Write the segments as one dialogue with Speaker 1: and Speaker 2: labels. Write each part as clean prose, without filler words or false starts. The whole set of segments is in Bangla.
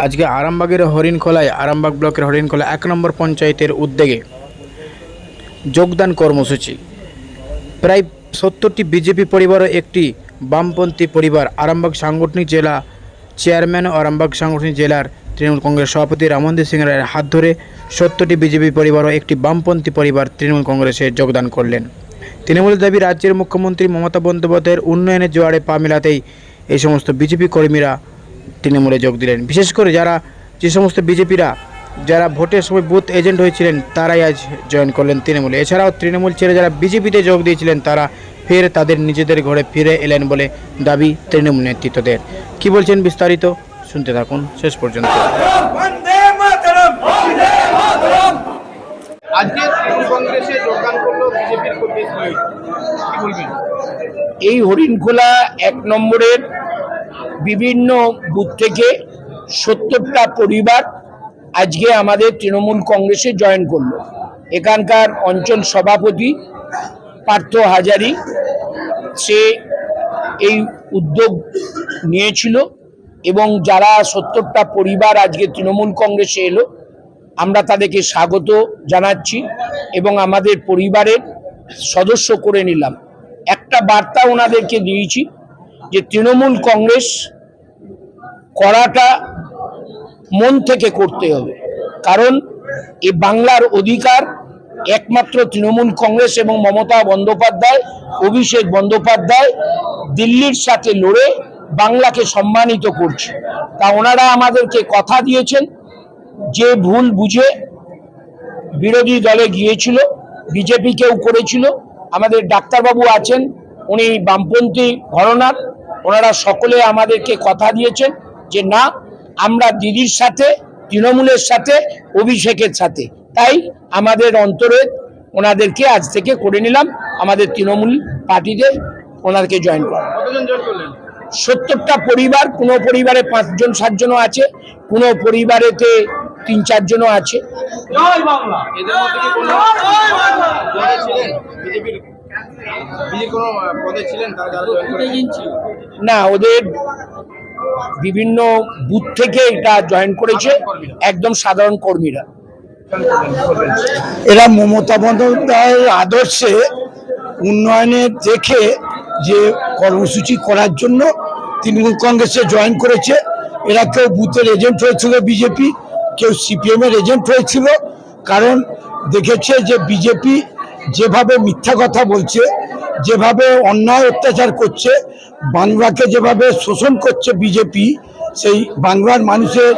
Speaker 1: আজকে আরামবাগের হরিণখোলায় আরামবাগ ব্লকের হরিণখোলা ১ নম্বর পঞ্চায়েতের উদ্যোগে যোগদান কর্মসূচি। প্রায় ৭০টি বিজেপি পরিবার ও একটি বামপন্থী পরিবার আরামবাগ সাংগঠনিক জেলা চেয়ারম্যান ও আরামবাগ সাংগঠনিক জেলার তৃণমূল কংগ্রেস সভাপতি রামনদীপ সিং রায়ের হাত ধরে ৭০টি বিজেপি পরিবার ও একটি বামপন্থী পরিবার তৃণমূল কংগ্রেসে যোগদান করলেন। তৃণমূলের দাবি, রাজ্যের মুখ্যমন্ত্রী মমতা বন্দ্যোপাধ্যায়ের উন্নয়নের জোয়ারে পা মেলাতেই এই সমস্ত বিজেপি কর্মীরা তৃণমূলে যোগ দিলেন। বিশেষ করে যে সমস্ত বিজেপিরা যারা ভোটের সময় বুথ এজেন্ট হয়েছিলেন তারাই আজ জয়েন করলেন তৃণমূলে। এছাড়াও তৃণমূল ছেড়ে যারা বিজেপিতে যোগ দিয়েছিলেন তারা ফের তাদের নিজেদের ঘরে ফিরে এলেন বলে দাবি তৃণমূল নেতৃত্বদের। কি বলছেন বিস্তারিত শুনতে থাকুন শেষ পর্যন্ত। আজকে কংগ্রেসে যোগদান করলো বিজেপির কর্মী, কি বলবেন?
Speaker 2: এই হরিণখোলা ১ নম্বরের বিভিন্ন বুথ থেকে ৭০টা পরিবার আজকে আমাদের তৃণমূল কংগ্রেসে জয়েন করলো। এখানকার অঞ্চল সভাপতি পার্থ হাজারি সে এই উদ্যোগ নিয়েছিল এবং যারা ৭০টা পরিবার আজকে তৃণমূল কংগ্রেসে এলো আমরা তাদেরকে স্বাগত জানাচ্ছি এবং আমাদের পরিবারের সদস্য করে নিলাম। একটা বার্তা ওনাদেরকে দিয়েছি যে তৃণমূল কংগ্রেস করাটা মন থেকে করতে হবে, কারণ এই বাংলার অধিকার একমাত্র তৃণমূল কংগ্রেস এবং মমতা বন্দ্যোপাধ্যায়, অভিষেক বন্দ্যোপাধ্যায় দিল্লির সাথে লড়ে বাংলাকে সম্মানিত করছে। তা ওনারা আমাদেরকে কথা দিয়েছেন যে ভুল বুঝে বিরোধী দলে গিয়েছিল, বিজেপিকেও করেছিল। আমাদের ডাক্তারবাবু আছেন, উনি বামপন্থী ঘরানার, ওনারা সকলে আমাদেরকে কথা দিয়েছেন যে না, আমরা দিদির সাথে, তৃণমূলের সাথে, অভিষেকের সাথে। তাই আমাদের অন্তরে ওনাদেরকে আজ থেকে করে নিলাম আমাদের তৃণমূল পার্টিতে ওনাদেরকে জয়েন করা। ৭০টা পরিবার, কোনো পরিবারে ৫ জন ৭ জনও আছে, কোনো পরিবারেতে ৩-৪ জনও আছে। না, ওদের বিভিন্ন বুথ থেকে এটা জয়েন করেছে, একদম সাধারণ কর্মীরা।
Speaker 3: এরা মমতা বন্দ্যোপাধ্যায়ের আদর্শে উন্নয়নের দেখে যে কর্মসূচি করার জন্য তৃণমূল কংগ্রেসে জয়েন করেছে। এরা কেউ বুথের এজেন্ট হয়েছিল বিজেপি, কেউ সিপিএমের এজেন্ট হয়েছিল, কারণ দেখেছে যে বিজেপি যেভাবে মিথ্যা কথা বলছে, যেভাবে অন্যায় অত্যাচার করছে, বাংলাকে যেভাবে শোষণ করছে বিজেপি, সেই বাংলার মানুষের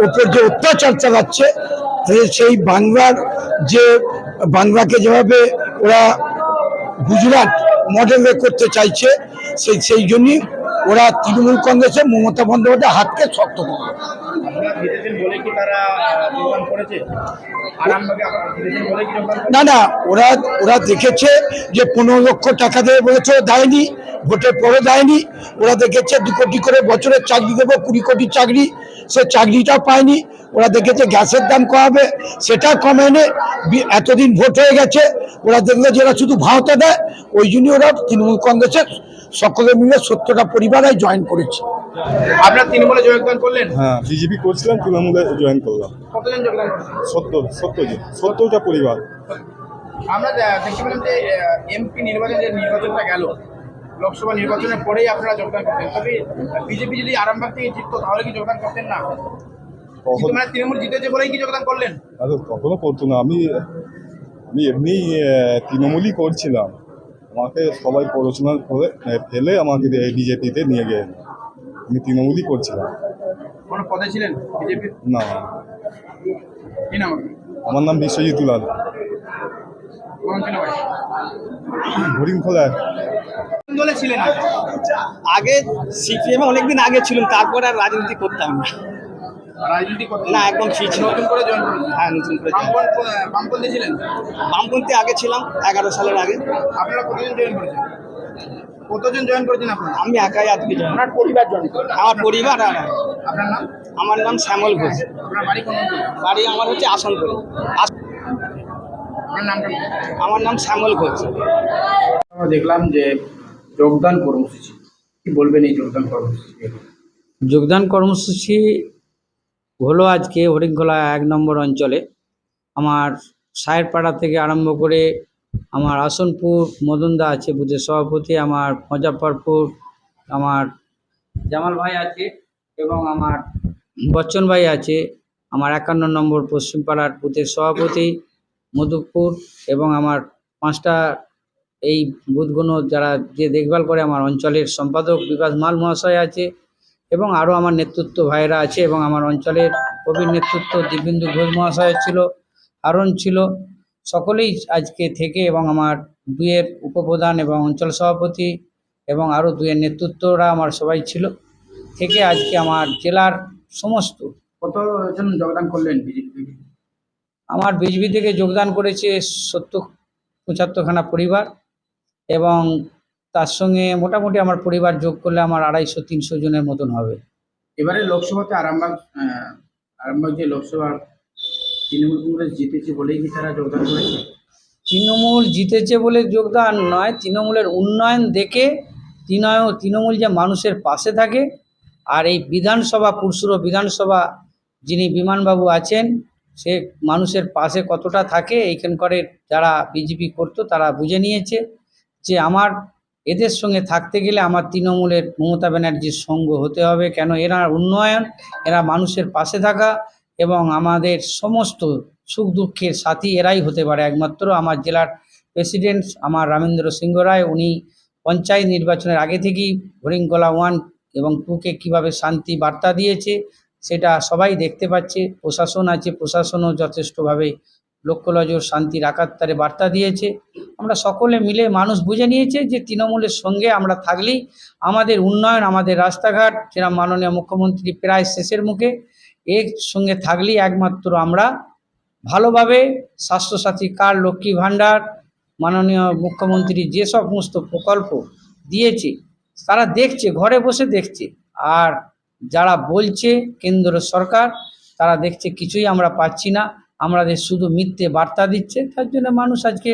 Speaker 3: ওপর যে অত্যাচার চালাচ্ছে, সেই বাংলাকে যেভাবে ওরা গুজরাট মডেলে করতে চাইছে, সেই জন্যই ওরা তৃণমূল কংগ্রেসের মমতা বন্দ্যোপাধ্যায় হাতকে শক্ত করবে। না না, ওরা দেখেছে যে ১৫ লক্ষ টাকা দেবে বলেছে, দেয়নি, ভোটের পরে দেয়নি। ওরা দেখেছে ২ কোটি করে বছরের চাকরি দেবো, ২০ কোটি চাকরি, সে চাকরিটাও পায়নি। ওরা দেখেছে গ্যাসের দাম কমাবে, সেটা কমেনি। এতদিন ভোট হয়ে গেছে, ওরা দেখলে যে এরা শুধু ভাওতা দেয়, ওই জন্যই ওরা তৃণমূল কংগ্রেসের সকলে মিলে ৭০টা পরিবারাই জয়েন করেছে।
Speaker 1: আপনার তৃণমূলে যোগদান করলেন?
Speaker 4: হ্যাঁ, বিজেপি করছিলাম, তৃণমূলে জয়েন করলাম।
Speaker 1: কতজন যোগদান করলেন?
Speaker 4: ৭০টা পরিবার।
Speaker 1: আমরা দেখতে পেলাম যে এমপি নির্বাচনটা গেল, লোকসভা নির্বাচনের পরেই আপনারা যোগদান করতেন। তবে বিজেপি যদি আরামবাগ থেকে জিততো তাহলে কি যোগদান করতেন না? মানে তৃণমূল জিতেছে বলেই কি যোগদান করলেন?
Speaker 4: কখনো করতো না। আমি এমনি তৃণমূলই করছিলাম। আমাকে সবাই পড়াশোনা করে ফেলে আমাকে বিজেপিতে নিয়ে গেলেন। আমি তৃণমূলই করছিলাম।
Speaker 1: কোনো পদে ছিলেন বিজেপির?
Speaker 4: না।
Speaker 1: কি নাম?
Speaker 4: আমার নাম বিশ্বজিৎ দুলাল। হরিণখোলা।
Speaker 1: দলে ছিলেন
Speaker 5: আগে? সিপিএম অনেকদিন আগে ছিলাম, তারপর আর রাজনীতি করতাম না।
Speaker 1: রাজনীতি করতেন
Speaker 5: না, একদম ঠিক
Speaker 1: নতুন করে জয়েন করেছেন?
Speaker 5: হ্যাঁ, নতুন করে।
Speaker 1: বামপন্থী ছিলেন?
Speaker 5: বামপন্থী আগে ছিলাম, 11 সালের আগে।
Speaker 1: আপনারা কতজন জয়েন করেছেন? কতজন জয়েন করেছেন আপনারা?
Speaker 5: আমি একাই আজকে জয়েন।
Speaker 1: আপনার পরিবার জয়েন করেছেন?
Speaker 5: আমার পরিবার আর
Speaker 1: আপনার নাম?
Speaker 5: আমার নাম শ্যামল ঘোষ।
Speaker 1: আপনার বাড়ি কোন?
Speaker 5: বাড়ি আমার হচ্ছে আসানসোলে।
Speaker 1: আপনার নামটা?
Speaker 5: আমার নাম শ্যামল ঘোষ।
Speaker 1: আমরা দেখলাম যে যোগদান কর্মসূচি, কি বলবেন এই যোগদান কর্মসূচি?
Speaker 6: যোগদান কর্মসূচি হলো আজকে হরিণখোলা 1 নম্বর অঞ্চলে। আমার সায়েরপাড়া থেকে আরম্ভ করে আমার আসনপুর মদনদা আছে বুথের সভাপতি, আমার মুজাফফরপুর আমার জামাল ভাই আছে, এবং আমার বচ্চন ভাই আছে, আমার 51 নম্বর পশ্চিমপাড়ার বুথের সভাপতি মধুপুর, এবং আমার 5টা এই বুথগুলো যারা যে দেখভাল করে আমার অঞ্চলের সম্পাদক বিকাশ মাল মহাশয় আছে, এবং আরও আমার নেতৃত্ব ভাইয়েরা আছে, এবং আমার অঞ্চলের প্রবীণ নেতৃত্ব দিব্যেন্দু ঘোষ মহাশয় ছিল, আরণ ছিল, সকলেই আজকে থেকে, এবং আমার দুয়ের উপপ্রধান এবং অঞ্চল সভাপতি এবং আরও দুয়ের নেতৃত্বরা আমার সবাই ছিল থেকে আজকে আমার জেলার সমস্ত
Speaker 1: কতজন যোগদান করলেন বিজেপি থেকে?
Speaker 6: আমার বিজেপি থেকে যোগদান করেছে 70-75খানা পরিবার, এবং তার সঙ্গে মোটামুটি আমার পরিবার যোগ করলে আমার 250-300 জনের মতন হবে।
Speaker 1: এবারে লোকসভাতে আরামবাগ যে লোকসভা তৃণমূল কংগ্রেস জিতেছে বলেই কি তারা যোগদান করেছে?
Speaker 6: তৃণমূল জিতেছে বলে যোগদান নয়, তৃণমূলের উন্নয়ন দেখে তৃণমূল যে মানুষের পাশে থাকে, আর এই বিধানসভা পুরসুর বিধানসভা যিনি বিমানবাবু আছেন, সে মানুষের পাশে কতটা থাকে এইখানকার যারা বিজেপি করতো তারা বুঝে নিয়েছে যে আমার এদের সঙ্গে থাকতে গেলে আমার তৃণমূলের মমতা ব্যানার্জির সঙ্গ হতে হবে। কেন? এরা উন্নয়ন, এরা মানুষের পাশে থাকা, এবং আমাদের সমস্ত সুখ দুঃখের সাথী এরাই হতে পারে একমাত্র। আমার জেলার প্রেসিডেন্ট আমার রামেন্দ্র সিংহ রায়, উনি পঞ্চায়েত নির্বাচনের আগে থেকেই হরিণখোলা 1 এবং 2কে কীভাবে শান্তি বার্তা দিয়েছে সেটা সবাই দেখতে পাচ্ছে। প্রশাসন আছে, প্রশাসনও যথেষ্টভাবে লক্ষ নজর শান্তি রাখার তারে বার্তা দিয়েছে। আমরা সকলে মিলে মানুষ বুঝে নিয়েছে যে তৃণমূলের সঙ্গে আমরা থাকলেই আমাদের উন্নয়ন, আমাদের রাস্তাঘাট, যেটা মাননীয় মুখ্যমন্ত্রী প্রায় শেষের মুখে, এর সঙ্গে থাকলেই একমাত্র আমরা ভালোভাবে স্বাস্থ্যসাথী কার্ড, লক্ষ্মী ভাণ্ডার, মাননীয় মুখ্যমন্ত্রী যে সমস্ত প্রকল্প দিয়েছে তারা দেখছে, ঘরে বসে দেখছে, আর যারা বলছে কেন্দ্র সরকার তারা দেখছে কিছুই আমরা পাচ্ছি না, আমাদের শুধু মিথ্যে বার্তা দিচ্ছে। তার জন্য মানুষ আজকে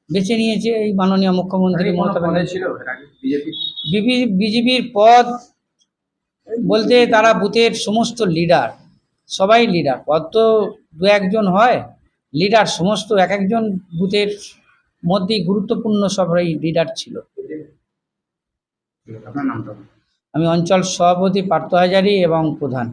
Speaker 6: বেছে নিয়েছে এই মাননীয় মুখ্যমন্ত্রী মমতা ব্যানার্জি।
Speaker 1: ছিল এর আগে বিজেপি?
Speaker 6: বিজেপির পদ বলতে তারা বুথের সমস্ত লিডার, সবাই লিডার, পদ তো 2-1 জন হয়, লিডার সমস্ত এক একজন বুথের মধ্যেই গুরুত্বপূর্ণ সবাই লিডার ছিল।
Speaker 1: আপনার নামটা?
Speaker 6: আমি অঞ্চল সভাপতি পার্থ হাজারি এবং প্রধান।